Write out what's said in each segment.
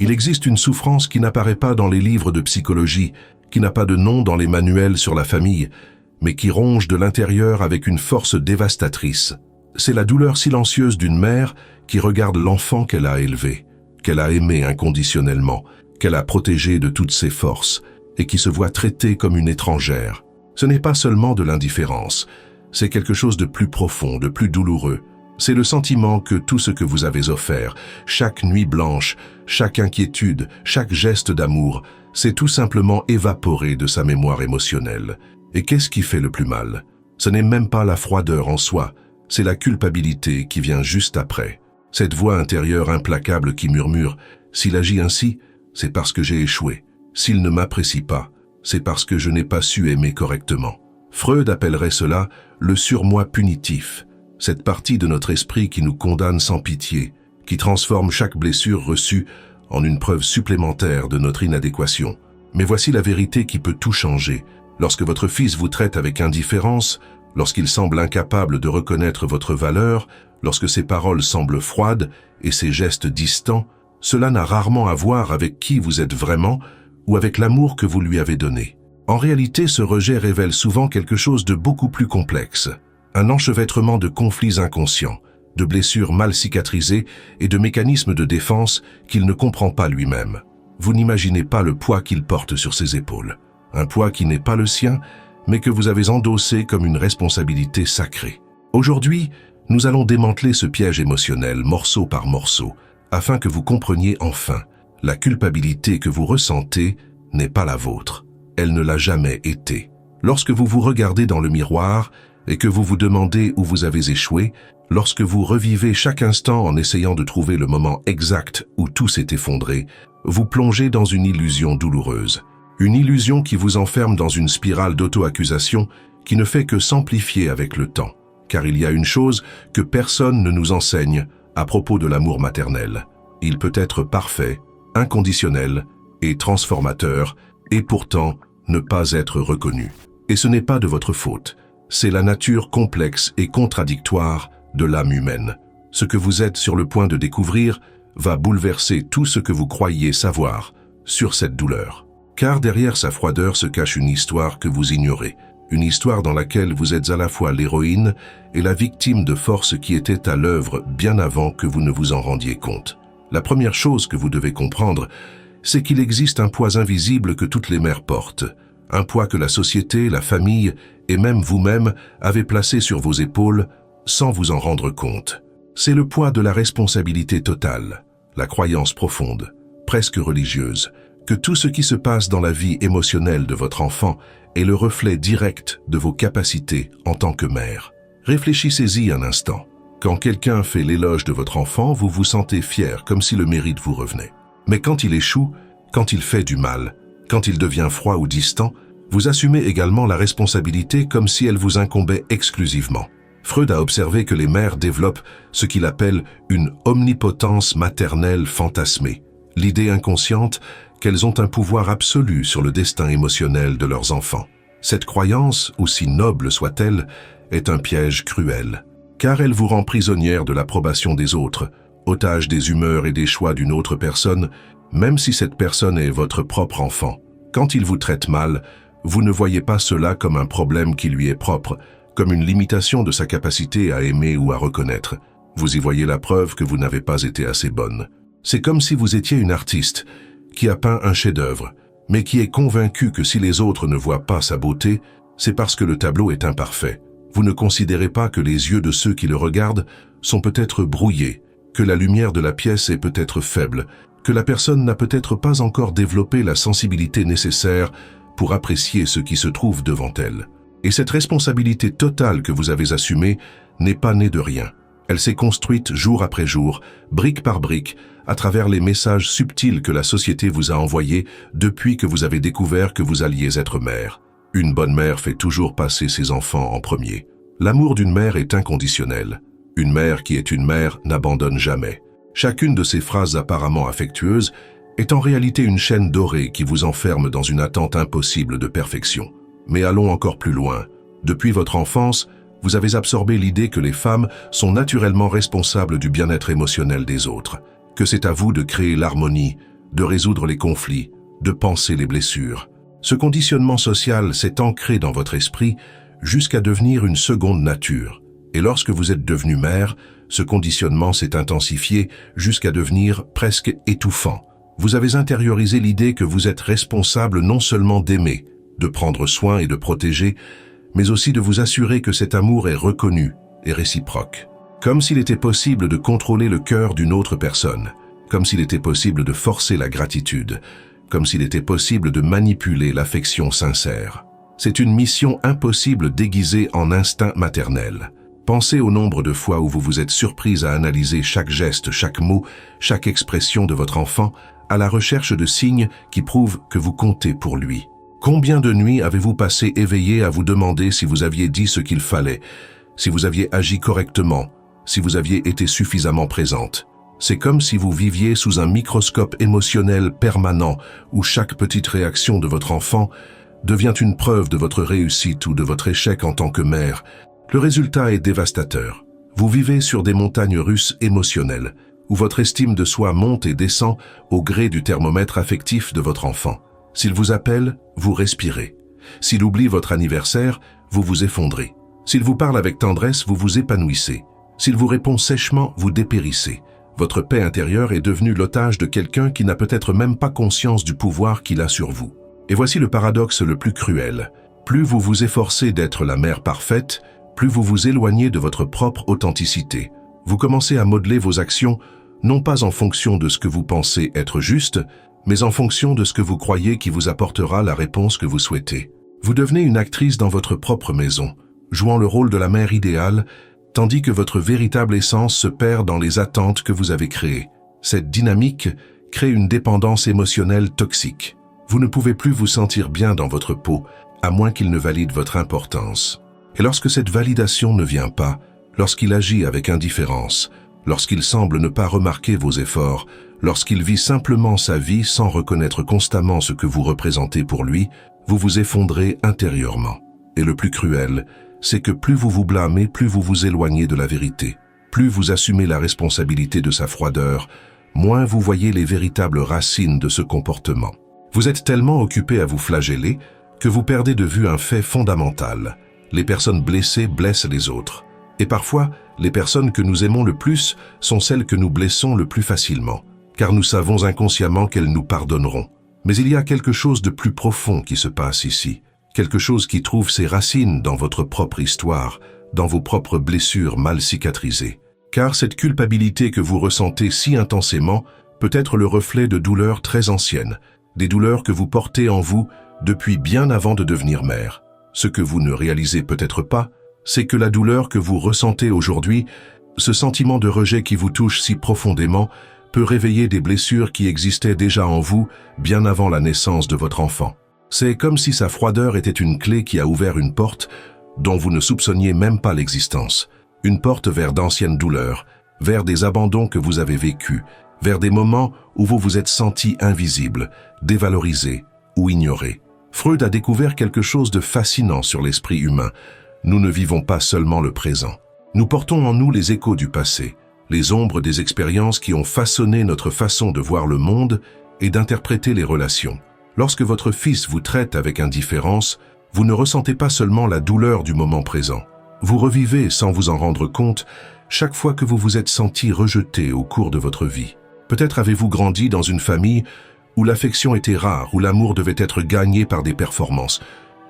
Il existe une souffrance qui n'apparaît pas dans les livres de psychologie, qui n'a pas de nom dans les manuels sur la famille, mais qui ronge de l'intérieur avec une force dévastatrice. C'est la douleur silencieuse d'une mère qui regarde l'enfant qu'elle a élevé, qu'elle a aimé inconditionnellement, qu'elle a protégé de toutes ses forces, et qui se voit traitée comme une étrangère. Ce n'est pas seulement de l'indifférence, c'est quelque chose de plus profond, de plus douloureux. C'est le sentiment que tout ce que vous avez offert, chaque nuit blanche, chaque inquiétude, chaque geste d'amour, s'est tout simplement évaporé de sa mémoire émotionnelle. Et qu'est-ce qui fait le plus mal? Ce n'est même pas la froideur en soi, c'est la culpabilité qui vient juste après. Cette voix intérieure implacable qui murmure « S'il agit ainsi, c'est parce que j'ai échoué. S'il ne m'apprécie pas, c'est parce que je n'ai pas su aimer correctement. » Freud appellerait cela le surmoi punitif, cette partie de notre esprit qui nous condamne sans pitié, qui transforme chaque blessure reçue en une preuve supplémentaire de notre inadéquation. Mais voici la vérité qui peut tout changer. Lorsque votre fils vous traite avec indifférence, lorsqu'il semble incapable de reconnaître votre valeur, lorsque ses paroles semblent froides et ses gestes distants, cela n'a rarement à voir avec qui vous êtes vraiment ou avec l'amour que vous lui avez donné. En réalité, ce rejet révèle souvent quelque chose de beaucoup plus complexe. Un enchevêtrement de conflits inconscients, de blessures mal cicatrisées et de mécanismes de défense qu'il ne comprend pas lui-même. Vous n'imaginez pas le poids qu'il porte sur ses épaules. Un poids qui n'est pas le sien, mais que vous avez endossé comme une responsabilité sacrée. Aujourd'hui, nous allons démanteler ce piège émotionnel morceau par morceau, afin que vous compreniez enfin, la culpabilité que vous ressentez n'est pas la vôtre. Elle ne l'a jamais été. Lorsque vous vous regardez dans le miroir et que vous vous demandez où vous avez échoué, lorsque vous revivez chaque instant en essayant de trouver le moment exact où tout s'est effondré, vous plongez dans une illusion douloureuse. Une illusion qui vous enferme dans une spirale d'auto-accusation qui ne fait que s'amplifier avec le temps. Car il y a une chose que personne ne nous enseigne à propos de l'amour maternel. Il peut être parfait, inconditionnel et transformateur, et pourtant ne pas être reconnu. Et ce n'est pas de votre faute. C'est la nature complexe et contradictoire de l'âme humaine. Ce que vous êtes sur le point de découvrir va bouleverser tout ce que vous croyiez savoir sur cette douleur. Car derrière sa froideur se cache une histoire que vous ignorez. Une histoire dans laquelle vous êtes à la fois l'héroïne et la victime de forces qui étaient à l'œuvre bien avant que vous ne vous en rendiez compte. La première chose que vous devez comprendre, c'est qu'il existe un poids invisible que toutes les mères portent. Un poids que la société, la famille et même vous-même avez placé sur vos épaules sans vous en rendre compte. C'est le poids de la responsabilité totale, la croyance profonde, presque religieuse, que tout ce qui se passe dans la vie émotionnelle de votre enfant est le reflet direct de vos capacités en tant que mère. Réfléchissez-y un instant. Quand quelqu'un fait l'éloge de votre enfant, vous vous sentez fier, comme si le mérite vous revenait. Mais quand il échoue, quand il fait du mal, quand il devient froid ou distant, vous assumez également la responsabilité comme si elle vous incombait exclusivement. Freud a observé que les mères développent ce qu'il appelle une omnipotence maternelle fantasmée, l'idée inconsciente qu'elles ont un pouvoir absolu sur le destin émotionnel de leurs enfants. Cette croyance, aussi noble soit-elle, est un piège cruel, car elle vous rend prisonnière de l'approbation des autres, otage des humeurs et des choix d'une autre personne, même si cette personne est votre propre enfant. Quand il vous traite mal, vous ne voyez pas cela comme un problème qui lui est propre, comme une limitation de sa capacité à aimer ou à reconnaître. Vous y voyez la preuve que vous n'avez pas été assez bonne. C'est comme si vous étiez une artiste qui a peint un chef-d'œuvre, mais qui est convaincu que si les autres ne voient pas sa beauté, c'est parce que le tableau est imparfait. Vous ne considérez pas que les yeux de ceux qui le regardent sont peut-être brouillés, que la lumière de la pièce est peut-être faible, que la personne n'a peut-être pas encore développé la sensibilité nécessaire pour apprécier ce qui se trouve devant elle. Et cette responsabilité totale que vous avez assumée n'est pas née de rien. Elle s'est construite jour après jour, brique par brique, à travers les messages subtils que la société vous a envoyés depuis que vous avez découvert que vous alliez être mère. Une bonne mère fait toujours passer ses enfants en premier. L'amour d'une mère est inconditionnel. Une mère qui est une mère n'abandonne jamais. Chacune de ces phrases apparemment affectueuses est en réalité une chaîne dorée qui vous enferme dans une attente impossible de perfection. Mais allons encore plus loin. Depuis votre enfance, vous avez absorbé l'idée que les femmes sont naturellement responsables du bien-être émotionnel des autres, que c'est à vous de créer l'harmonie, de résoudre les conflits, de panser les blessures. Ce conditionnement social s'est ancré dans votre esprit jusqu'à devenir une seconde nature. Et lorsque vous êtes devenue mère, ce conditionnement s'est intensifié jusqu'à devenir presque étouffant. Vous avez intériorisé l'idée que vous êtes responsable non seulement d'aimer, de prendre soin et de protéger, mais aussi de vous assurer que cet amour est reconnu et réciproque. Comme s'il était possible de contrôler le cœur d'une autre personne, comme s'il était possible de forcer la gratitude, comme s'il était possible de manipuler l'affection sincère. C'est une mission impossible déguisée en instinct maternel. Pensez au nombre de fois où vous vous êtes surprise à analyser chaque geste, chaque mot, chaque expression de votre enfant, à la recherche de signes qui prouvent que vous comptez pour lui. Combien de nuits avez-vous passé éveillé à vous demander si vous aviez dit ce qu'il fallait, si vous aviez agi correctement, si vous aviez été suffisamment présente? C'est comme si vous viviez sous un microscope émotionnel permanent où chaque petite réaction de votre enfant devient une preuve de votre réussite ou de votre échec en tant que mère. Le résultat est dévastateur. Vous vivez sur des montagnes russes émotionnelles, où votre estime de soi monte et descend au gré du thermomètre affectif de votre enfant. S'il vous appelle, vous respirez. S'il oublie votre anniversaire, vous vous effondrez. S'il vous parle avec tendresse, vous vous épanouissez. S'il vous répond sèchement, vous dépérissez. Votre paix intérieure est devenue l'otage de quelqu'un qui n'a peut-être même pas conscience du pouvoir qu'il a sur vous. Et voici le paradoxe le plus cruel. Plus vous vous efforcez d'être la mère parfaite, plus vous vous éloignez de votre propre authenticité. Vous commencez à modeler vos actions, non pas en fonction de ce que vous pensez être juste, mais en fonction de ce que vous croyez qui vous apportera la réponse que vous souhaitez. Vous devenez une actrice dans votre propre maison, jouant le rôle de la mère idéale, tandis que votre véritable essence se perd dans les attentes que vous avez créées. Cette dynamique crée une dépendance émotionnelle toxique. Vous ne pouvez plus vous sentir bien dans votre peau, à moins qu'il ne valide votre importance. Et lorsque cette validation ne vient pas, lorsqu'il agit avec indifférence, lorsqu'il semble ne pas remarquer vos efforts, lorsqu'il vit simplement sa vie sans reconnaître constamment ce que vous représentez pour lui, vous vous effondrez intérieurement. Et le plus cruel, c'est que plus vous vous blâmez, plus vous vous éloignez de la vérité. Plus vous assumez la responsabilité de sa froideur, moins vous voyez les véritables racines de ce comportement. Vous êtes tellement occupé à vous flageller que vous perdez de vue un fait fondamental. Les personnes blessées blessent les autres. Et parfois, les personnes que nous aimons le plus sont celles que nous blessons le plus facilement, car nous savons inconsciemment qu'elles nous pardonneront. Mais il y a quelque chose de plus profond qui se passe ici, quelque chose qui trouve ses racines dans votre propre histoire, dans vos propres blessures mal cicatrisées. Car cette culpabilité que vous ressentez si intensément peut être le reflet de douleurs très anciennes, des douleurs que vous portez en vous depuis bien avant de devenir mère. Ce que vous ne réalisez peut-être pas, c'est que la douleur que vous ressentez aujourd'hui, ce sentiment de rejet qui vous touche si profondément, peut réveiller des blessures qui existaient déjà en vous bien avant la naissance de votre enfant. C'est comme si sa froideur était une clé qui a ouvert une porte dont vous ne soupçonniez même pas l'existence. Une porte vers d'anciennes douleurs, vers des abandons que vous avez vécus, vers des moments où vous vous êtes senti invisible, dévalorisé ou ignoré. Freud a découvert quelque chose de fascinant sur l'esprit humain. Nous ne vivons pas seulement le présent. Nous portons en nous les échos du passé, les ombres des expériences qui ont façonné notre façon de voir le monde et d'interpréter les relations. Lorsque votre fils vous traite avec indifférence, vous ne ressentez pas seulement la douleur du moment présent. Vous revivez, sans vous en rendre compte, chaque fois que vous vous êtes senti rejeté au cours de votre vie. Peut-être avez-vous grandi dans une famille où l'affection était rare, où l'amour devait être gagné par des performances,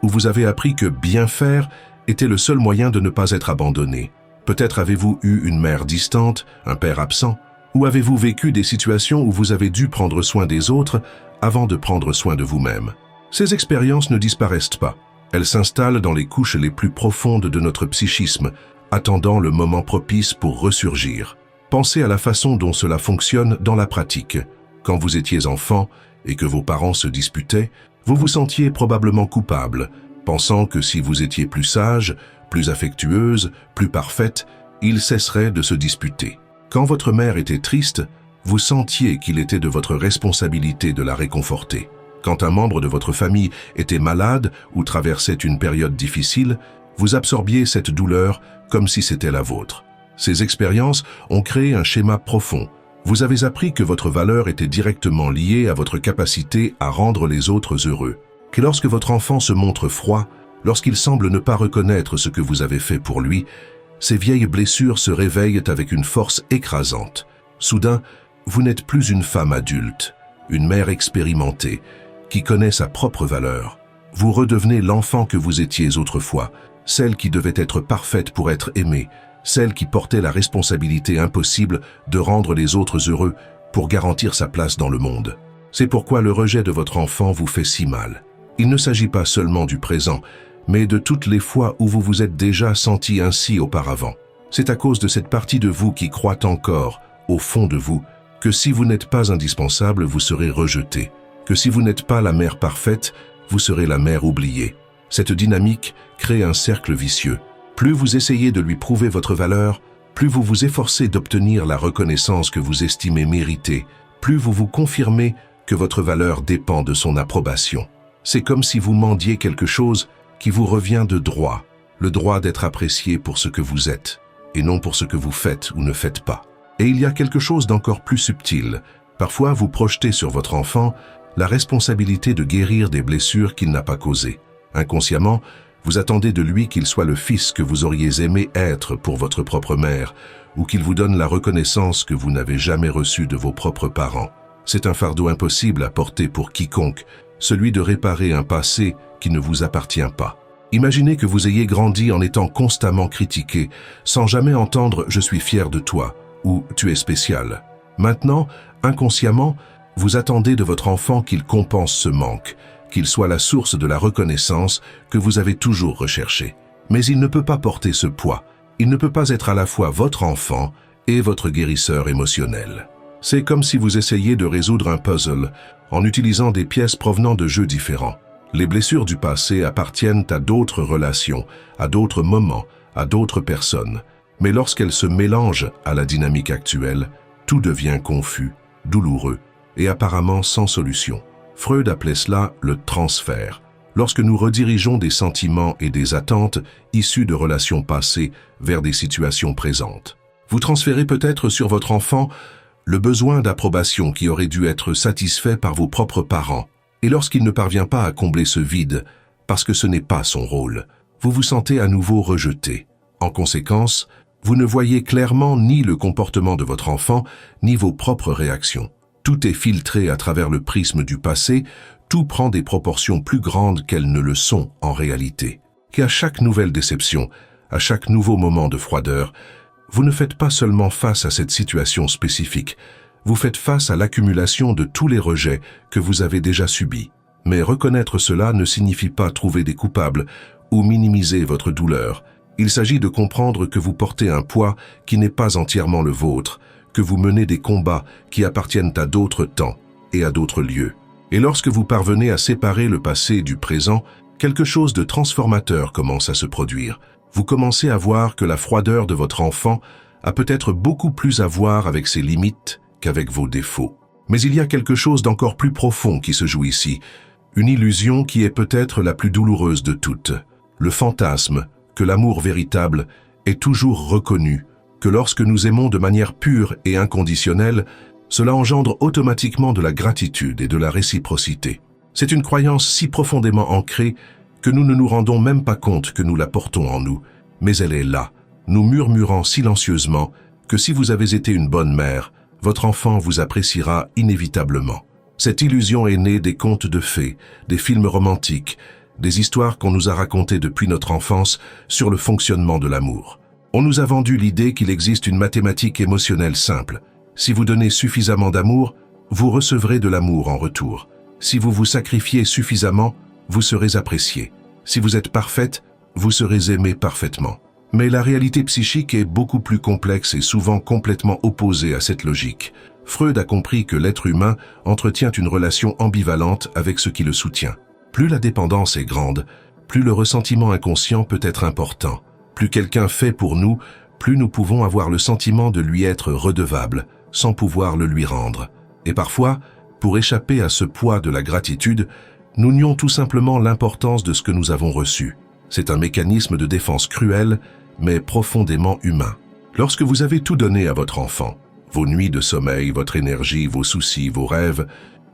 où vous avez appris que bien faire était le seul moyen de ne pas être abandonné. Peut-être avez-vous eu une mère distante, un père absent, ou avez-vous vécu des situations où vous avez dû prendre soin des autres avant de prendre soin de vous-même. Ces expériences ne disparaissent pas. Elles s'installent dans les couches les plus profondes de notre psychisme, attendant le moment propice pour ressurgir. Pensez à la façon dont cela fonctionne dans la pratique. Quand vous étiez enfant et que vos parents se disputaient, vous vous sentiez probablement coupable, pensant que si vous étiez plus sage, plus affectueuse, plus parfaite, ils cesseraient de se disputer. Quand votre mère était triste, vous sentiez qu'il était de votre responsabilité de la réconforter. Quand un membre de votre famille était malade ou traversait une période difficile, vous absorbiez cette douleur comme si c'était la vôtre. Ces expériences ont créé un schéma profond. Vous avez appris que votre valeur était directement liée à votre capacité à rendre les autres heureux. Que lorsque votre enfant se montre froid, lorsqu'il semble ne pas reconnaître ce que vous avez fait pour lui, ces vieilles blessures se réveillent avec une force écrasante. Soudain, vous n'êtes plus une femme adulte, une mère expérimentée, qui connaît sa propre valeur. Vous redevenez l'enfant que vous étiez autrefois, celle qui devait être parfaite pour être aimée, celle qui portait la responsabilité impossible de rendre les autres heureux pour garantir sa place dans le monde. C'est pourquoi le rejet de votre enfant vous fait si mal. Il ne s'agit pas seulement du présent, mais de toutes les fois où vous vous êtes déjà senti ainsi auparavant. C'est à cause de cette partie de vous qui croit encore, au fond de vous, que si vous n'êtes pas indispensable, vous serez rejeté, que si vous n'êtes pas la mère parfaite, vous serez la mère oubliée. Cette dynamique crée un cercle vicieux. Plus vous essayez de lui prouver votre valeur, plus vous vous efforcez d'obtenir la reconnaissance que vous estimez méritée, plus vous vous confirmez que votre valeur dépend de son approbation. C'est comme si vous mendiez quelque chose qui vous revient de droit, le droit d'être apprécié pour ce que vous êtes, et non pour ce que vous faites ou ne faites pas. Et il y a quelque chose d'encore plus subtil. Parfois, vous projetez sur votre enfant la responsabilité de guérir des blessures qu'il n'a pas causées. Inconsciemment, vous attendez de lui qu'il soit le fils que vous auriez aimé être pour votre propre mère, ou qu'il vous donne la reconnaissance que vous n'avez jamais reçue de vos propres parents. C'est un fardeau impossible à porter pour quiconque, celui de réparer un passé qui ne vous appartient pas. Imaginez que vous ayez grandi en étant constamment critiqué, sans jamais entendre « je suis fier de toi » ou « tu es spécial ». Maintenant, inconsciemment, vous attendez de votre enfant qu'il compense ce manque, qu'il soit la source de la reconnaissance que vous avez toujours recherchée. Mais il ne peut pas porter ce poids. Il ne peut pas être à la fois votre enfant et votre guérisseur émotionnel. C'est comme si vous essayiez de résoudre un puzzle en utilisant des pièces provenant de jeux différents. Les blessures du passé appartiennent à d'autres relations, à d'autres moments, à d'autres personnes. Mais lorsqu'elles se mélangent à la dynamique actuelle, tout devient confus, douloureux et apparemment sans solution. Freud appelait cela le transfert. Lorsque nous redirigeons des sentiments et des attentes issus de relations passées vers des situations présentes. Vous transférez peut-être sur votre enfant le besoin d'approbation qui aurait dû être satisfait par vos propres parents. Et lorsqu'il ne parvient pas à combler ce vide, parce que ce n'est pas son rôle, vous vous sentez à nouveau rejeté. En conséquence, vous ne voyez clairement ni le comportement de votre enfant, ni vos propres réactions. Tout est filtré à travers le prisme du passé, tout prend des proportions plus grandes qu'elles ne le sont en réalité. Qu'à chaque nouvelle déception, à chaque nouveau moment de froideur, vous ne faites pas seulement face à cette situation spécifique, vous faites face à l'accumulation de tous les rejets que vous avez déjà subis. Mais reconnaître cela ne signifie pas trouver des coupables ou minimiser votre douleur. Il s'agit de comprendre que vous portez un poids qui n'est pas entièrement le vôtre, que vous menez des combats qui appartiennent à d'autres temps et à d'autres lieux. Et lorsque vous parvenez à séparer le passé du présent, quelque chose de transformateur commence à se produire. Vous commencez à voir que la froideur de votre enfant a peut-être beaucoup plus à voir avec ses limites qu'avec vos défauts. Mais il y a quelque chose d'encore plus profond qui se joue ici, une illusion qui est peut-être la plus douloureuse de toutes, le fantasme que l'amour véritable est toujours reconnu, que lorsque nous aimons de manière pure et inconditionnelle, cela engendre automatiquement de la gratitude et de la réciprocité. C'est une croyance si profondément ancrée que nous ne nous rendons même pas compte que nous la portons en nous, mais elle est là, nous murmurant silencieusement que si vous avez été une bonne mère, votre enfant vous appréciera inévitablement. Cette illusion est née des contes de fées, des films romantiques, des histoires qu'on nous a racontées depuis notre enfance sur le fonctionnement de l'amour. On nous a vendu l'idée qu'il existe une mathématique émotionnelle simple. Si vous donnez suffisamment d'amour, vous recevrez de l'amour en retour. Si vous vous sacrifiez suffisamment, vous serez apprécié. Si vous êtes parfaite, vous serez aimé parfaitement. Mais la réalité psychique est beaucoup plus complexe et souvent complètement opposée à cette logique. Freud a compris que l'être humain entretient une relation ambivalente avec ce qui le soutient. Plus la dépendance est grande, plus le ressentiment inconscient peut être important. Plus quelqu'un fait pour nous, plus nous pouvons avoir le sentiment de lui être redevable, sans pouvoir le lui rendre. Et parfois, pour échapper à ce poids de la gratitude, nous nions tout simplement l'importance de ce que nous avons reçu. C'est un mécanisme de défense cruel, mais profondément humain. Lorsque vous avez tout donné à votre enfant, vos nuits de sommeil, votre énergie, vos soucis, vos rêves,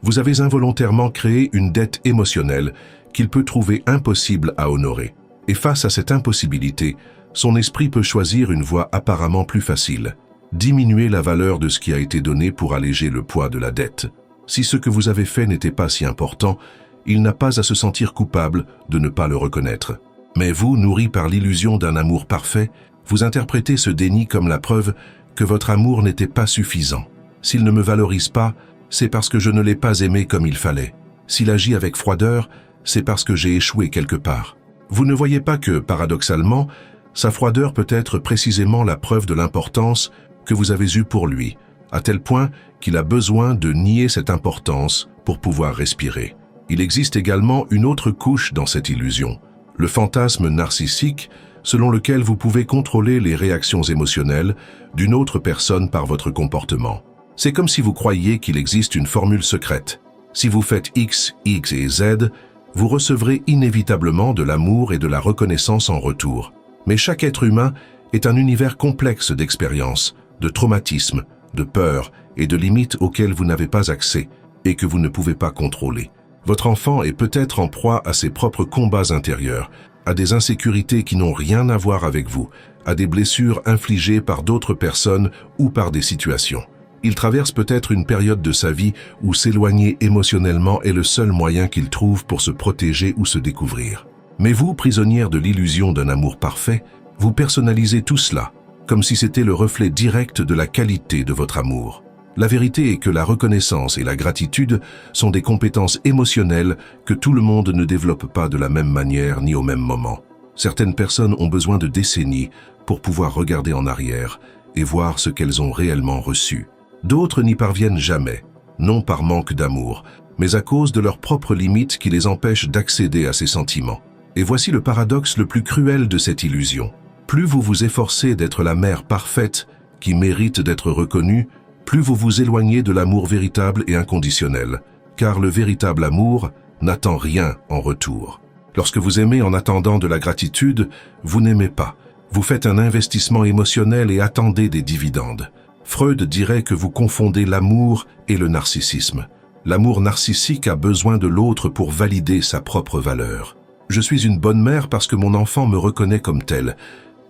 vous avez involontairement créé une dette émotionnelle qu'il peut trouver impossible à honorer. Et face à cette impossibilité, son esprit peut choisir une voie apparemment plus facile, diminuer la valeur de ce qui a été donné pour alléger le poids de la dette. Si ce que vous avez fait n'était pas si important, il n'a pas à se sentir coupable de ne pas le reconnaître. Mais vous, nourri par l'illusion d'un amour parfait, vous interprétez ce déni comme la preuve que votre amour n'était pas suffisant. S'il ne me valorise pas, c'est parce que je ne l'ai pas aimé comme il fallait. S'il agit avec froideur, c'est parce que j'ai échoué quelque part. Vous ne voyez pas que, paradoxalement, sa froideur peut être précisément la preuve de l'importance que vous avez eue pour lui, à tel point qu'il a besoin de nier cette importance pour pouvoir respirer. Il existe également une autre couche dans cette illusion, le fantasme narcissique, selon lequel vous pouvez contrôler les réactions émotionnelles d'une autre personne par votre comportement. C'est comme si vous croyiez qu'il existe une formule secrète. Si vous faites X, Y et Z, vous recevrez inévitablement de l'amour et de la reconnaissance en retour. Mais chaque être humain est un univers complexe d'expériences, de traumatismes, de peurs et de limites auxquelles vous n'avez pas accès et que vous ne pouvez pas contrôler. Votre enfant est peut-être en proie à ses propres combats intérieurs, à des insécurités qui n'ont rien à voir avec vous, à des blessures infligées par d'autres personnes ou par des situations. Il traverse peut-être une période de sa vie où s'éloigner émotionnellement est le seul moyen qu'il trouve pour se protéger ou se découvrir. Mais vous, prisonnière de l'illusion d'un amour parfait, vous personnalisez tout cela, comme si c'était le reflet direct de la qualité de votre amour. La vérité est que la reconnaissance et la gratitude sont des compétences émotionnelles que tout le monde ne développe pas de la même manière ni au même moment. Certaines personnes ont besoin de décennies pour pouvoir regarder en arrière et voir ce qu'elles ont réellement reçu. D'autres n'y parviennent jamais, non par manque d'amour, mais à cause de leurs propres limites qui les empêchent d'accéder à ces sentiments. Et voici le paradoxe le plus cruel de cette illusion. Plus vous vous efforcez d'être la mère parfaite qui mérite d'être reconnue, plus vous vous éloignez de l'amour véritable et inconditionnel, car le véritable amour n'attend rien en retour. Lorsque vous aimez en attendant de la gratitude, vous n'aimez pas. Vous faites un investissement émotionnel et attendez des dividendes. Freud dirait que vous confondez l'amour et le narcissisme. L'amour narcissique a besoin de l'autre pour valider sa propre valeur. Je suis une bonne mère parce que mon enfant me reconnaît comme tel,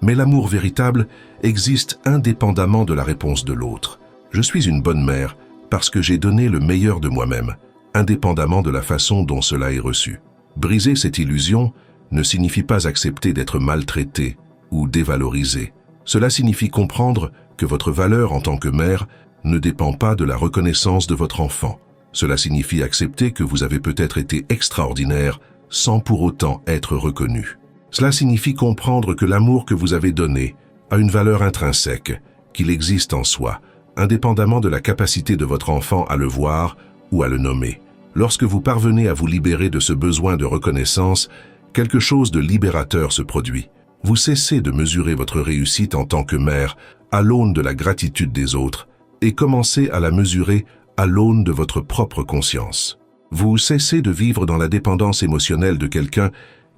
mais l'amour véritable existe indépendamment de la réponse de l'autre. Je suis une bonne mère parce que j'ai donné le meilleur de moi-même, indépendamment de la façon dont cela est reçu. Briser cette illusion ne signifie pas accepter d'être maltraité ou dévalorisé. Cela signifie comprendre que votre valeur en tant que mère ne dépend pas de la reconnaissance de votre enfant. Cela signifie accepter que vous avez peut-être été extraordinaire sans pour autant être reconnu. Cela signifie comprendre que l'amour que vous avez donné a une valeur intrinsèque, qu'il existe en soi, indépendamment de la capacité de votre enfant à le voir ou à le nommer. Lorsque vous parvenez à vous libérer de ce besoin de reconnaissance, quelque chose de libérateur se produit. Vous cessez de mesurer votre réussite en tant que mère à l'aune de la gratitude des autres et commencez à la mesurer à l'aune de votre propre conscience. Vous cessez de vivre dans la dépendance émotionnelle de quelqu'un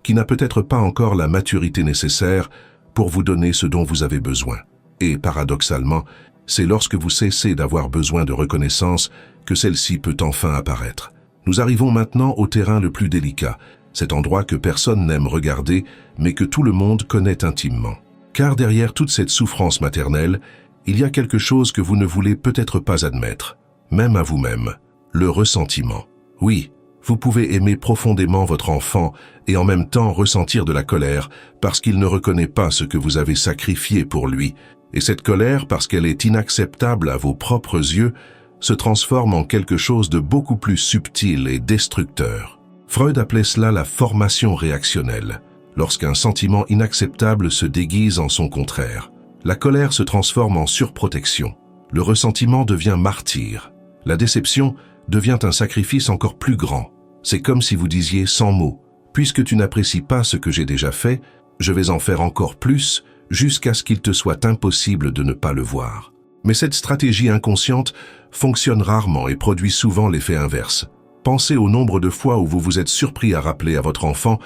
qui n'a peut-être pas encore la maturité nécessaire pour vous donner ce dont vous avez besoin. Et paradoxalement, c'est lorsque vous cessez d'avoir besoin de reconnaissance que celle-ci peut enfin apparaître. Nous arrivons maintenant au terrain le plus délicat, cet endroit que personne n'aime regarder, mais que tout le monde connaît intimement. Car derrière toute cette souffrance maternelle, il y a quelque chose que vous ne voulez peut-être pas admettre, même à vous-même, le ressentiment. Oui, vous pouvez aimer profondément votre enfant et en même temps ressentir de la colère parce qu'il ne reconnaît pas ce que vous avez sacrifié pour lui. Et cette colère, parce qu'elle est inacceptable à vos propres yeux, se transforme en quelque chose de beaucoup plus subtil et destructeur. Freud appelait cela la formation réactionnelle, lorsqu'un sentiment inacceptable se déguise en son contraire. La colère se transforme en surprotection. Le ressentiment devient martyr. La déception devient un sacrifice encore plus grand. C'est comme si vous disiez sans mots, « Puisque tu n'apprécies pas ce que j'ai déjà fait, je vais en faire encore plus, jusqu'à ce qu'il te soit impossible de ne pas le voir. » Mais cette stratégie inconsciente fonctionne rarement et produit souvent l'effet inverse. Pensez au nombre de fois où vous vous êtes surpris à rappeler à votre enfant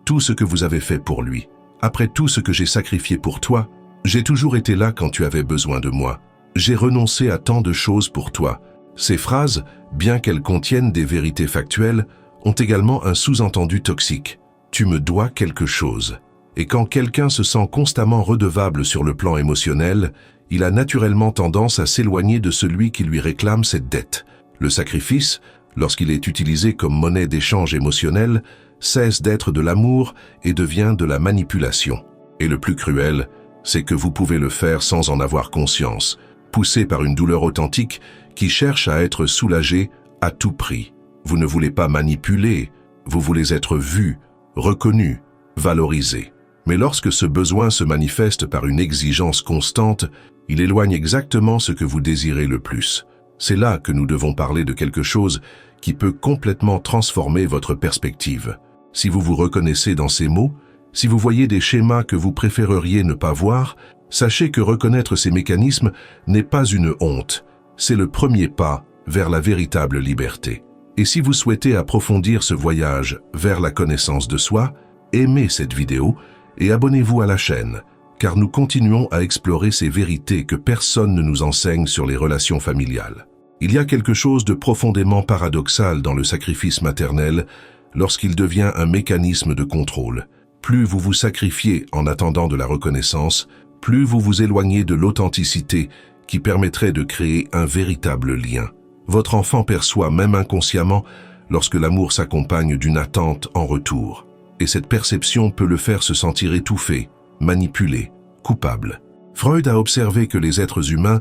tout ce que vous avez fait pour lui. Après tout ce que j'ai sacrifié pour toi, j'ai toujours été là quand tu avais besoin de moi. J'ai renoncé à tant de choses pour toi. Ces phrases, bien qu'elles contiennent des vérités factuelles, ont également un sous-entendu toxique. Tu me dois quelque chose. Et quand quelqu'un se sent constamment redevable sur le plan émotionnel, il a naturellement tendance à s'éloigner de celui qui lui réclame cette dette. Le sacrifice, lorsqu'il est utilisé comme monnaie d'échange émotionnel, cesse d'être de l'amour et devient de la manipulation. Et le plus cruel, c'est que vous pouvez le faire sans en avoir conscience, poussé par une douleur authentique qui cherche à être soulagée à tout prix. Vous ne voulez pas manipuler, vous voulez être vu, reconnu, valorisé. Mais lorsque ce besoin se manifeste par une exigence constante, il éloigne exactement ce que vous désirez le plus. C'est là que nous devons parler de quelque chose qui peut complètement transformer votre perspective. Si vous vous reconnaissez dans ces mots, si vous voyez des schémas que vous préféreriez ne pas voir, sachez que reconnaître ces mécanismes n'est pas une honte, c'est le premier pas vers la véritable liberté. Et si vous souhaitez approfondir ce voyage vers la connaissance de soi, aimez cette vidéo et abonnez-vous à la chaîne, car nous continuons à explorer ces vérités que personne ne nous enseigne sur les relations familiales. Il y a quelque chose de profondément paradoxal dans le sacrifice maternel lorsqu'il devient un mécanisme de contrôle. Plus vous vous sacrifiez en attendant de la reconnaissance, plus vous vous éloignez de l'authenticité qui permettrait de créer un véritable lien. Votre enfant perçoit même inconsciemment lorsque l'amour s'accompagne d'une attente en retour. Et cette perception peut le faire se sentir étouffé, manipulé, coupable. Freud a observé que les êtres humains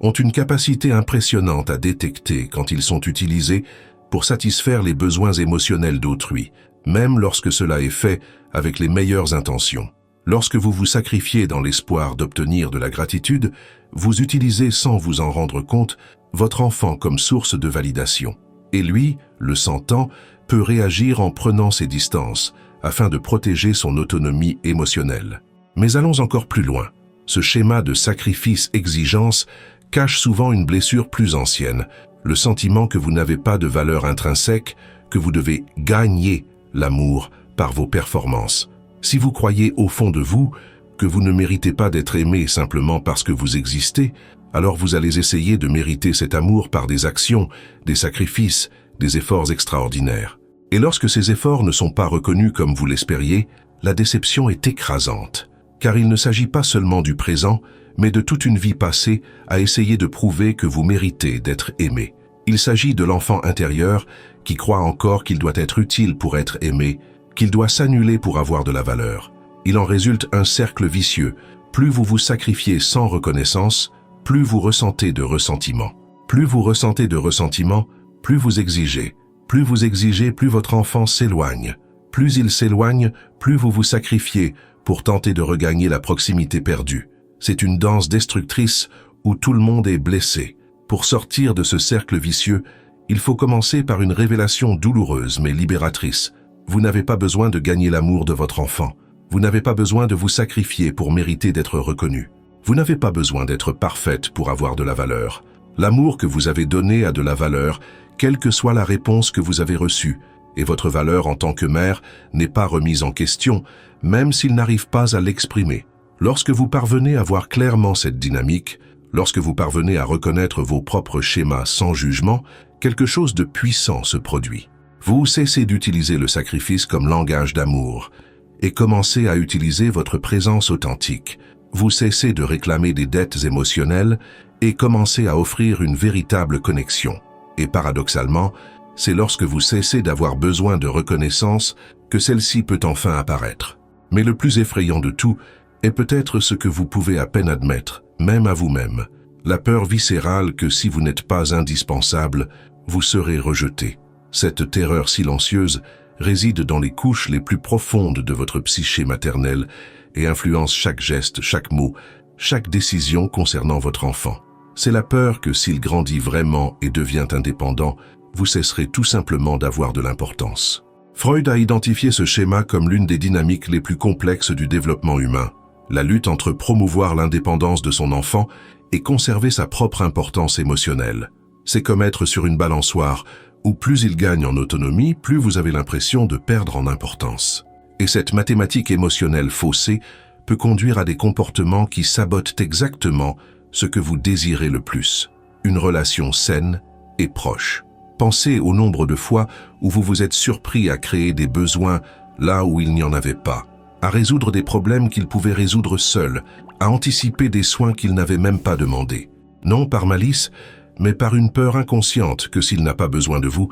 ont une capacité impressionnante à détecter quand ils sont utilisés pour satisfaire les besoins émotionnels d'autrui, même lorsque cela est fait avec les meilleures intentions. Lorsque vous vous sacrifiez dans l'espoir d'obtenir de la gratitude, vous utilisez sans vous en rendre compte votre enfant comme source de validation. Et lui, le sentant, peut réagir en prenant ses distances afin de protéger son autonomie émotionnelle. Mais allons encore plus loin. Ce schéma de sacrifice-exigence cache souvent une blessure plus ancienne, le sentiment que vous n'avez pas de valeur intrinsèque, que vous devez gagner l'amour par vos performances. Si vous croyez au fond de vous que vous ne méritez pas d'être aimé simplement parce que vous existez, alors vous allez essayer de mériter cet amour par des actions, des sacrifices, des efforts extraordinaires. Et lorsque ces efforts ne sont pas reconnus comme vous l'espériez, la déception est écrasante, car il ne s'agit pas seulement du présent, mais de toute une vie passée à essayer de prouver que vous méritez d'être aimé. Il s'agit de l'enfant intérieur qui croit encore qu'il doit être utile pour être aimé, qu'il doit s'annuler pour avoir de la valeur. Il en résulte un cercle vicieux. Plus vous vous sacrifiez sans reconnaissance, plus vous ressentez de ressentiment. Plus vous ressentez de ressentiment, plus vous exigez. Plus vous exigez, plus votre enfant s'éloigne. Plus il s'éloigne, plus vous vous sacrifiez pour tenter de regagner la proximité perdue. C'est une danse destructrice où tout le monde est blessé. Pour sortir de ce cercle vicieux, il faut commencer par une révélation douloureuse mais libératrice. Vous n'avez pas besoin de gagner l'amour de votre enfant. Vous n'avez pas besoin de vous sacrifier pour mériter d'être reconnu. Vous n'avez pas besoin d'être parfaite pour avoir de la valeur. L'amour que vous avez donné a de la valeur, quelle que soit la réponse que vous avez reçue, et votre valeur en tant que mère n'est pas remise en question, même s'il n'arrive pas à l'exprimer. Lorsque vous parvenez à voir clairement cette dynamique, lorsque vous parvenez à reconnaître vos propres schémas sans jugement, quelque chose de puissant se produit. Vous cessez d'utiliser le sacrifice comme langage d'amour et commencez à utiliser votre présence authentique. Vous cessez de réclamer des dettes émotionnelles et commencez à offrir une véritable connexion. Et paradoxalement, c'est lorsque vous cessez d'avoir besoin de reconnaissance que celle-ci peut enfin apparaître. Mais le plus effrayant de tout est peut-être ce que vous pouvez à peine admettre, même à vous-même, la peur viscérale que si vous n'êtes pas indispensable, vous serez rejeté. Cette terreur silencieuse réside dans les couches les plus profondes de votre psyché maternelle et influence chaque geste, chaque mot, chaque décision concernant votre enfant. C'est la peur que s'il grandit vraiment et devient indépendant, vous cesserez tout simplement d'avoir de l'importance. Freud a identifié ce schéma comme l'une des dynamiques les plus complexes du développement humain. La lutte entre promouvoir l'indépendance de son enfant et conserver sa propre importance émotionnelle. C'est comme être sur une balançoire où plus il gagne en autonomie, plus vous avez l'impression de perdre en importance. Et cette mathématique émotionnelle faussée peut conduire à des comportements qui sabotent exactement ce que vous désirez le plus, une relation saine et proche. Pensez au nombre de fois où vous vous êtes surpris à créer des besoins là où il n'y en avait pas, à résoudre des problèmes qu'il pouvait résoudre seul, à anticiper des soins qu'il n'avait même pas demandés. Non par malice, mais par une peur inconsciente que s'il n'a pas besoin de vous,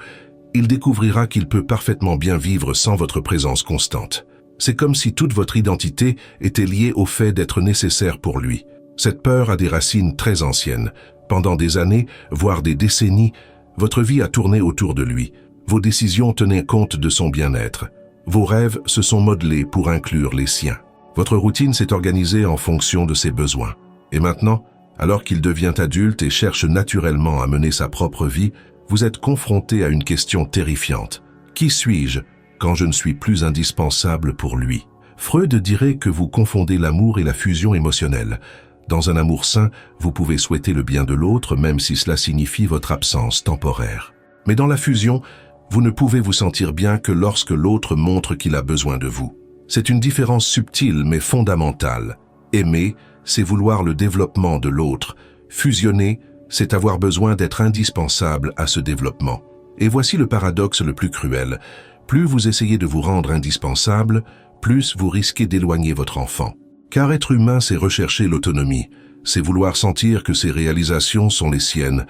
il découvrira qu'il peut parfaitement bien vivre sans votre présence constante. C'est comme si toute votre identité était liée au fait d'être nécessaire pour lui. Cette peur a des racines très anciennes. Pendant des années, voire des décennies, votre vie a tourné autour de lui. Vos décisions tenaient compte de son bien-être. Vos rêves se sont modelés pour inclure les siens. Votre routine s'est organisée en fonction de ses besoins. Et maintenant, alors qu'il devient adulte et cherche naturellement à mener sa propre vie, vous êtes confronté à une question terrifiante. Qui suis-je quand je ne suis plus indispensable pour lui? Freud dirait que vous confondez l'amour et la fusion émotionnelle. Dans un amour sain, vous pouvez souhaiter le bien de l'autre, même si cela signifie votre absence temporaire. Mais dans la fusion, vous ne pouvez vous sentir bien que lorsque l'autre montre qu'il a besoin de vous. C'est une différence subtile mais fondamentale. Aimer, c'est vouloir le développement de l'autre. Fusionner, c'est avoir besoin d'être indispensable à ce développement. Et voici le paradoxe le plus cruel. Plus vous essayez de vous rendre indispensable, plus vous risquez d'éloigner votre enfant. Car être humain, c'est rechercher l'autonomie. C'est vouloir sentir que ses réalisations sont les siennes,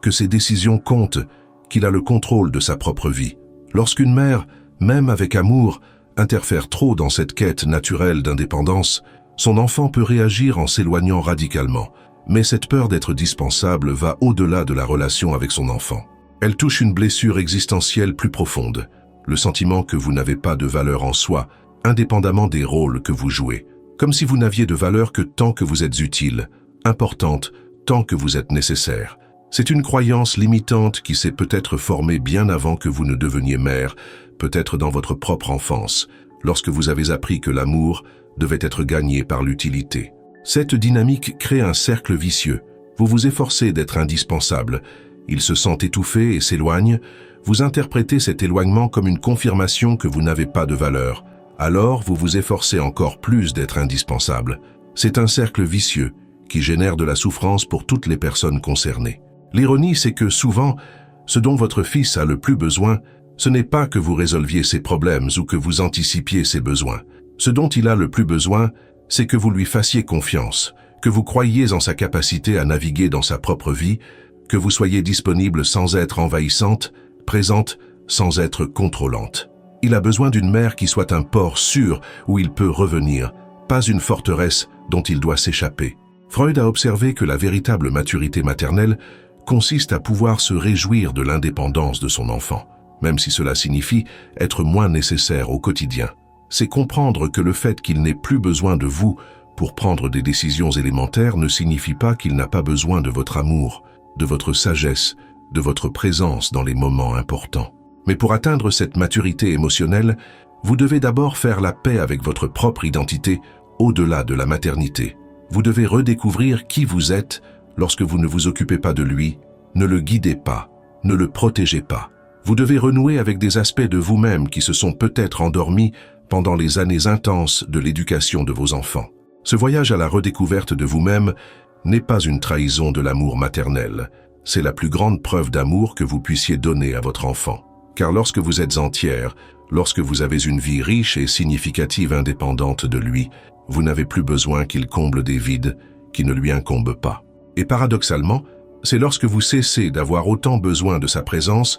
que ses décisions comptent, qu'il a le contrôle de sa propre vie. Lorsqu'une mère, même avec amour, interfère trop dans cette quête naturelle d'indépendance, son enfant peut réagir en s'éloignant radicalement. Mais cette peur d'être dispensable va au-delà de la relation avec son enfant. Elle touche une blessure existentielle plus profonde, le sentiment que vous n'avez pas de valeur en soi, indépendamment des rôles que vous jouez. Comme si vous n'aviez de valeur que tant que vous êtes utile, importante, tant que vous êtes nécessaire. C'est une croyance limitante qui s'est peut-être formée bien avant que vous ne deveniez mère, peut-être dans votre propre enfance, lorsque vous avez appris que l'amour devait être gagné par l'utilité. Cette dynamique crée un cercle vicieux. Vous vous efforcez d'être indispensable. Il se sent étouffé et s'éloigne. Vous interprétez cet éloignement comme une confirmation que vous n'avez pas de valeur. Alors vous vous efforcez encore plus d'être indispensable. C'est un cercle vicieux qui génère de la souffrance pour toutes les personnes concernées. L'ironie, c'est que souvent, ce dont votre fils a le plus besoin, ce n'est pas que vous résolviez ses problèmes ou que vous anticipiez ses besoins. Ce dont il a le plus besoin, c'est que vous lui fassiez confiance, que vous croyiez en sa capacité à naviguer dans sa propre vie, que vous soyez disponible sans être envahissante, présente sans être contrôlante. Il a besoin d'une mère qui soit un port sûr où il peut revenir, pas une forteresse dont il doit s'échapper. Freud a observé que la véritable maturité maternelle consiste à pouvoir se réjouir de l'indépendance de son enfant, même si cela signifie être moins nécessaire au quotidien. C'est comprendre que le fait qu'il n'ait plus besoin de vous pour prendre des décisions élémentaires ne signifie pas qu'il n'a pas besoin de votre amour, de votre sagesse, de votre présence dans les moments importants. Mais pour atteindre cette maturité émotionnelle, vous devez d'abord faire la paix avec votre propre identité au-delà de la maternité. Vous devez redécouvrir qui vous êtes lorsque vous ne vous occupez pas de lui, ne le guidez pas, ne le protégez pas. Vous devez renouer avec des aspects de vous-même qui se sont peut-être endormis pendant les années intenses de l'éducation de vos enfants. Ce voyage à la redécouverte de vous-même n'est pas une trahison de l'amour maternel. C'est la plus grande preuve d'amour que vous puissiez donner à votre enfant. Car lorsque vous êtes entière, lorsque vous avez une vie riche et significative indépendante de lui, vous n'avez plus besoin qu'il comble des vides qui ne lui incombent pas. Et paradoxalement, c'est lorsque vous cessez d'avoir autant besoin de sa présence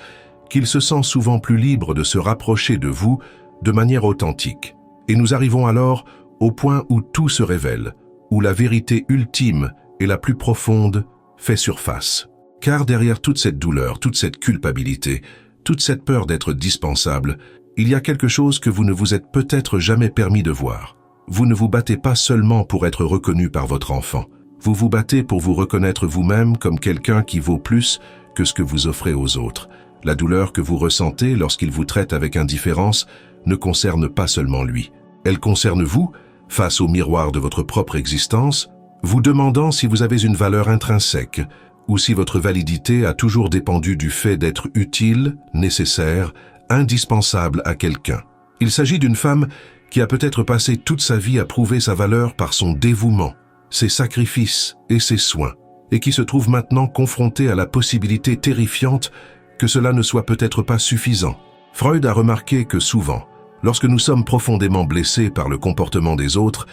qu'il se sent souvent plus libre de se rapprocher de vous de manière authentique. Et nous arrivons alors au point où tout se révèle, où la vérité ultime et la plus profonde fait surface. Car derrière toute cette douleur, toute cette culpabilité, toute cette peur d'être dispensable, il y a quelque chose que vous ne vous êtes peut-être jamais permis de voir. Vous ne vous battez pas seulement pour être reconnu par votre enfant. Vous vous battez pour vous reconnaître vous-même comme quelqu'un qui vaut plus que ce que vous offrez aux autres. La douleur que vous ressentez lorsqu'il vous traite avec indifférence ne concerne pas seulement lui. Elle concerne vous, face au miroir de votre propre existence, vous demandant si vous avez une valeur intrinsèque ou si votre validité a toujours dépendu du fait d'être utile, nécessaire, indispensable à quelqu'un. Il s'agit d'une femme qui a peut-être passé toute sa vie à prouver sa valeur par son dévouement. ses sacrifices et ses soins, et qui se trouve maintenant confronté à la possibilité terrifiante que cela ne soit peut-être pas suffisant. Freud a remarqué que souvent, lorsque nous sommes profondément blessés par le comportement des autres,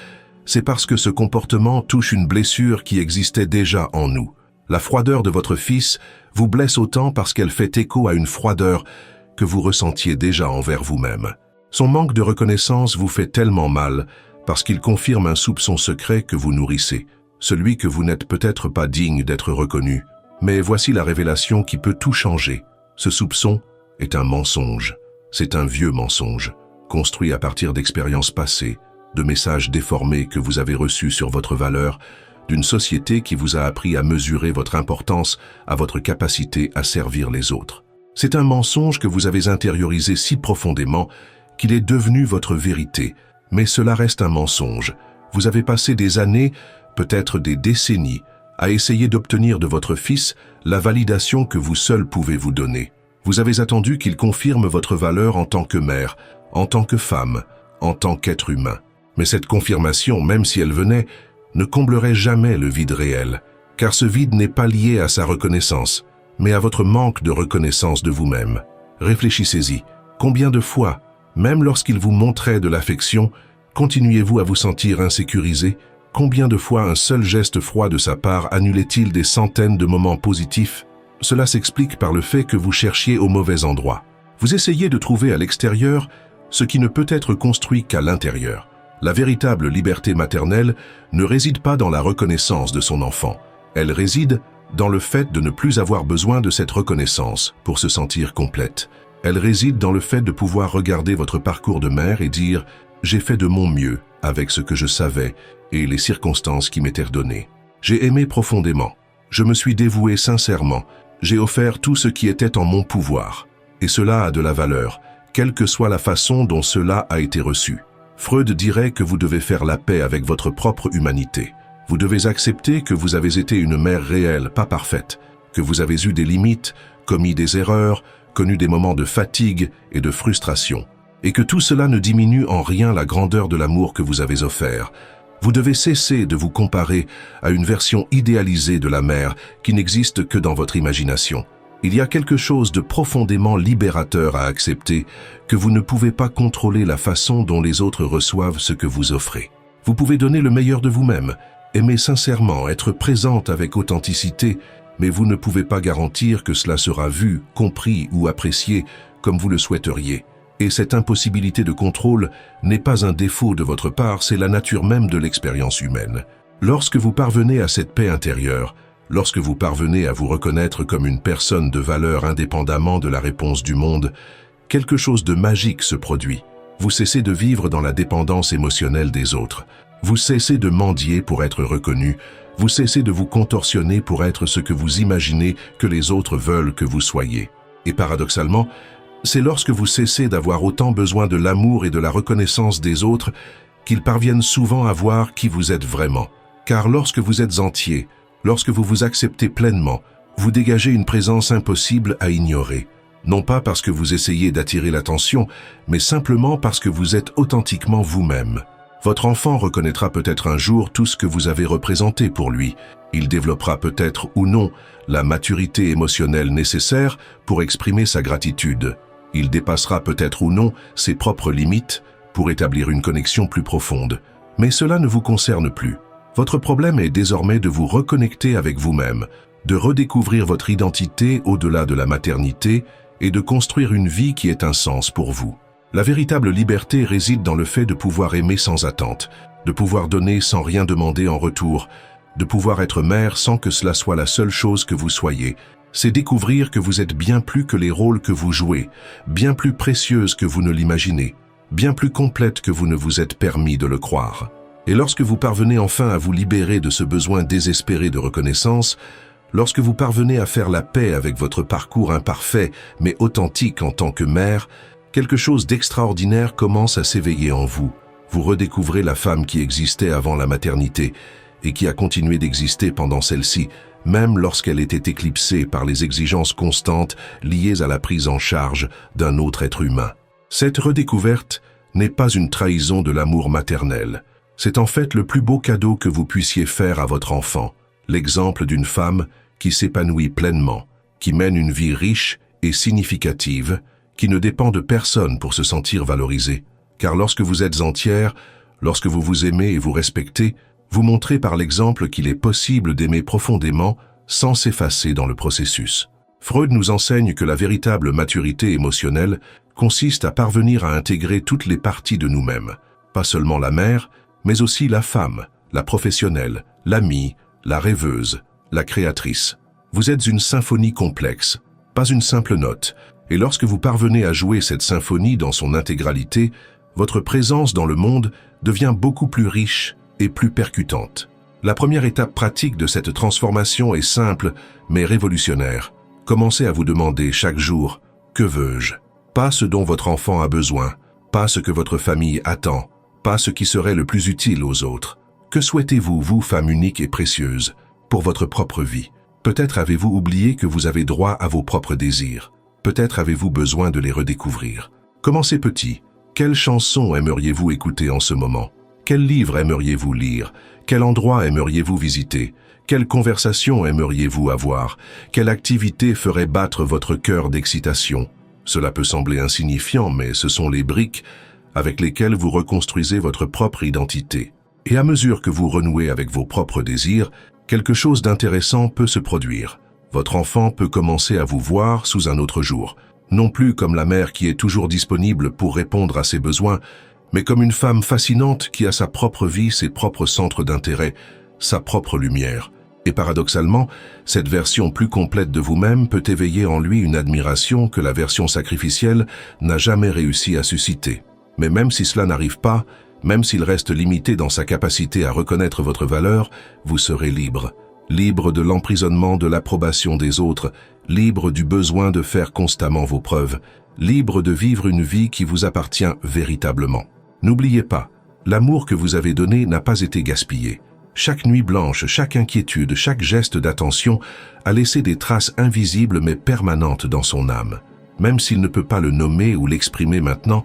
c'est parce que ce comportement touche une blessure qui existait déjà en nous. La froideur de votre fils vous blesse autant parce qu'elle fait écho à une froideur que vous ressentiez déjà envers vous-même. Son manque de reconnaissance vous fait tellement mal parce qu'il confirme un soupçon secret que vous nourrissez, celui que vous n'êtes peut-être pas digne d'être reconnu. Mais voici la révélation qui peut tout changer. Ce soupçon est un mensonge. C'est un vieux mensonge, construit à partir d'expériences passées, de messages déformés que vous avez reçus sur votre valeur, d'une société qui vous a appris à mesurer votre importance à votre capacité à servir les autres. C'est un mensonge que vous avez intériorisé si profondément qu'il est devenu votre vérité. Mais cela reste un mensonge. Vous avez passé des années, peut-être des décennies, à essayer d'obtenir de votre fils la validation que vous seul pouvez vous donner. Vous avez attendu qu'il confirme votre valeur en tant que mère, en tant que femme, en tant qu'être humain. Mais cette confirmation, même si elle venait, ne comblerait jamais le vide réel, car ce vide n'est pas lié à sa reconnaissance, mais à votre manque de reconnaissance de vous-même. Réfléchissez-y. Combien de fois, même lorsqu'il vous montrait de l'affection, continuez-vous à vous sentir insécurisé? Combien de fois un seul geste froid de sa part annulait-il des centaines de moments positifs? Cela s'explique par le fait que vous cherchiez au mauvais endroit. Vous essayez de trouver à l'extérieur ce qui ne peut être construit qu'à l'intérieur. La véritable liberté maternelle ne réside pas dans la reconnaissance de son enfant. Elle réside dans le fait de ne plus avoir besoin de cette reconnaissance pour se sentir complète. Elle réside dans le fait de pouvoir regarder votre parcours de mère et dire « J'ai fait de mon mieux avec ce que je savais et les circonstances qui m'étaient données. J'ai aimé profondément. Je me suis dévoué sincèrement. J'ai offert tout ce qui était en mon pouvoir. Et cela a de la valeur, quelle que soit la façon dont cela a été reçu. » Freud dirait que vous devez faire la paix avec votre propre humanité. Vous devez accepter que vous avez été une mère réelle, pas parfaite, que vous avez eu des limites, commis des erreurs, connu des moments de fatigue et de frustration, et que tout cela ne diminue en rien la grandeur de l'amour que vous avez offert. Vous devez cesser de vous comparer à une version idéalisée de la mère qui n'existe que dans votre imagination. Il y a quelque chose de profondément libérateur à accepter que vous ne pouvez pas contrôler la façon dont les autres reçoivent ce que vous offrez. Vous pouvez donner le meilleur de vous-même, aimer sincèrement, être présente avec authenticité, mais vous ne pouvez pas garantir que cela sera vu, compris ou apprécié comme vous le souhaiteriez. Et cette impossibilité de contrôle n'est pas un défaut de votre part, c'est la nature même de l'expérience humaine. Lorsque vous parvenez à cette paix intérieure, lorsque vous parvenez à vous reconnaître comme une personne de valeur indépendamment de la réponse du monde, quelque chose de magique se produit. Vous cessez de vivre dans la dépendance émotionnelle des autres. Vous cessez de mendier pour être reconnu. Vous cessez de vous contorsionner pour être ce que vous imaginez que les autres veulent que vous soyez. Et paradoxalement, c'est lorsque vous cessez d'avoir autant besoin de l'amour et de la reconnaissance des autres qu'ils parviennent souvent à voir qui vous êtes vraiment. Car lorsque vous êtes entier, lorsque vous vous acceptez pleinement, vous dégagez une présence impossible à ignorer. Non pas parce que vous essayez d'attirer l'attention, mais simplement parce que vous êtes authentiquement vous-même. Votre enfant reconnaîtra peut-être un jour tout ce que vous avez représenté pour lui. Il développera peut-être ou non la maturité émotionnelle nécessaire pour exprimer sa gratitude. Il dépassera peut-être ou non ses propres limites pour établir une connexion plus profonde. Mais cela ne vous concerne plus. Votre problème est désormais de vous reconnecter avec vous-même, de redécouvrir votre identité au-delà de la maternité et de construire une vie qui ait un sens pour vous. La véritable liberté réside dans le fait de pouvoir aimer sans attente, de pouvoir donner sans rien demander en retour, de pouvoir être mère sans que cela soit la seule chose que vous soyez. C'est découvrir que vous êtes bien plus que les rôles que vous jouez, bien plus précieuse que vous ne l'imaginez, bien plus complète que vous ne vous êtes permis de le croire. Et lorsque vous parvenez enfin à vous libérer de ce besoin désespéré de reconnaissance, lorsque vous parvenez à faire la paix avec votre parcours imparfait mais authentique en tant que mère, quelque chose d'extraordinaire commence à s'éveiller en vous. Vous redécouvrez la femme qui existait avant la maternité et qui a continué d'exister pendant celle-ci, même lorsqu'elle était éclipsée par les exigences constantes liées à la prise en charge d'un autre être humain. Cette redécouverte n'est pas une trahison de l'amour maternel. C'est en fait le plus beau cadeau que vous puissiez faire à votre enfant, l'exemple d'une femme qui s'épanouit pleinement, qui mène une vie riche et significative, qui ne dépend de personne pour se sentir valorisée. Car lorsque vous êtes entière, lorsque vous vous aimez et vous respectez, vous montrez par l'exemple qu'il est possible d'aimer profondément sans s'effacer dans le processus. Freud nous enseigne que la véritable maturité émotionnelle consiste à parvenir à intégrer toutes les parties de nous-mêmes, pas seulement la mère, mais aussi la femme, la professionnelle, l'amie, la rêveuse, la créatrice. Vous êtes une symphonie complexe, pas une simple note, et lorsque vous parvenez à jouer cette symphonie dans son intégralité, votre présence dans le monde devient beaucoup plus riche et plus percutante. La première étape pratique de cette transformation est simple, mais révolutionnaire. Commencez à vous demander chaque jour « Que veux-je » Pas ce dont votre enfant a besoin, pas ce que votre famille attend, pas ce qui serait le plus utile aux autres. Que souhaitez-vous, vous, femme unique et précieuse, pour votre propre vie? Peut-être avez-vous oublié que vous avez droit à vos propres désirs. Peut-être avez-vous besoin de les redécouvrir. Commencez petit. Quelle chanson aimeriez-vous écouter en ce moment? Quel livre aimeriez-vous lire? Quel endroit aimeriez-vous visiter? Quelle conversation aimeriez-vous avoir? Quelle activité ferait battre votre cœur d'excitation? Cela peut sembler insignifiant, mais ce sont les briques avec lesquelles vous reconstruisez votre propre identité. Et à mesure que vous renouez avec vos propres désirs, quelque chose d'intéressant peut se produire. Votre enfant peut commencer à vous voir sous un autre jour, non plus comme la mère qui est toujours disponible pour répondre à ses besoins, mais comme une femme fascinante qui a sa propre vie, ses propres centres d'intérêt, sa propre lumière. Et paradoxalement, cette version plus complète de vous-même peut éveiller en lui une admiration que la version sacrificielle n'a jamais réussi à susciter. Mais même si cela n'arrive pas, même s'il reste limité dans sa capacité à reconnaître votre valeur, vous serez libre. Libre de l'emprisonnement de l'approbation des autres, libre du besoin de faire constamment vos preuves, libre de vivre une vie qui vous appartient véritablement. N'oubliez pas, l'amour que vous avez donné n'a pas été gaspillé. Chaque nuit blanche, chaque inquiétude, chaque geste d'attention a laissé des traces invisibles mais permanentes dans son âme. Même s'il ne peut pas le nommer ou l'exprimer maintenant,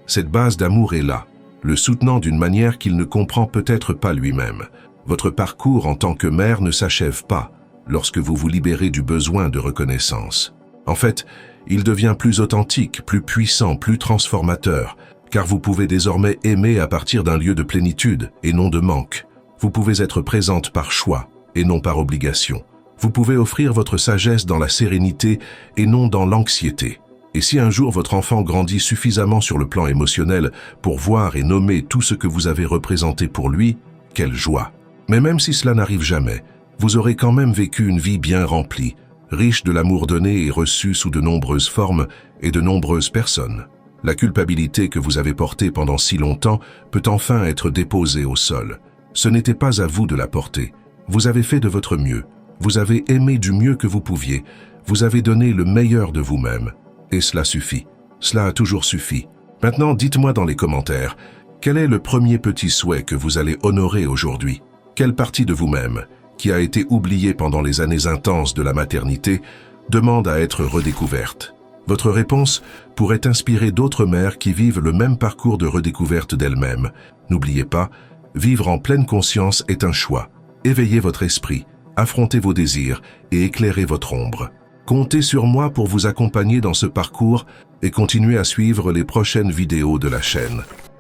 cette base d'amour est là, le soutenant d'une manière qu'il ne comprend peut-être pas lui-même. Votre parcours en tant que mère ne s'achève pas lorsque vous vous libérez du besoin de reconnaissance. En fait, il devient plus authentique, plus puissant, plus transformateur, car vous pouvez désormais aimer à partir d'un lieu de plénitude et non de manque. Vous pouvez être présente par choix et non par obligation. Vous pouvez offrir votre sagesse dans la sérénité et non dans l'anxiété. Et si un jour votre enfant grandit suffisamment sur le plan émotionnel pour voir et nommer tout ce que vous avez représenté pour lui, quelle joie! Mais même si cela n'arrive jamais, vous aurez quand même vécu une vie bien remplie, riche de l'amour donné et reçu sous de nombreuses formes et de nombreuses personnes. La culpabilité que vous avez portée pendant si longtemps peut enfin être déposée au sol. Ce n'était pas à vous de la porter. Vous avez fait de votre mieux. Vous avez aimé du mieux que vous pouviez. Vous avez donné le meilleur de vous-même. Et cela suffit. Cela a toujours suffi. Maintenant, dites-moi dans les commentaires, quel est le premier petit souhait que vous allez honorer aujourd'hui? Quelle partie de vous-même, qui a été oubliée pendant les années intenses de la maternité, demande à être redécouverte? Votre réponse pourrait inspirer d'autres mères qui vivent le même parcours de redécouverte d'elles-mêmes. N'oubliez pas, vivre en pleine conscience est un choix. Éveillez votre esprit, affrontez vos désirs et éclairez votre ombre. Comptez sur moi pour vous accompagner dans ce parcours et continuez à suivre les prochaines vidéos de la chaîne.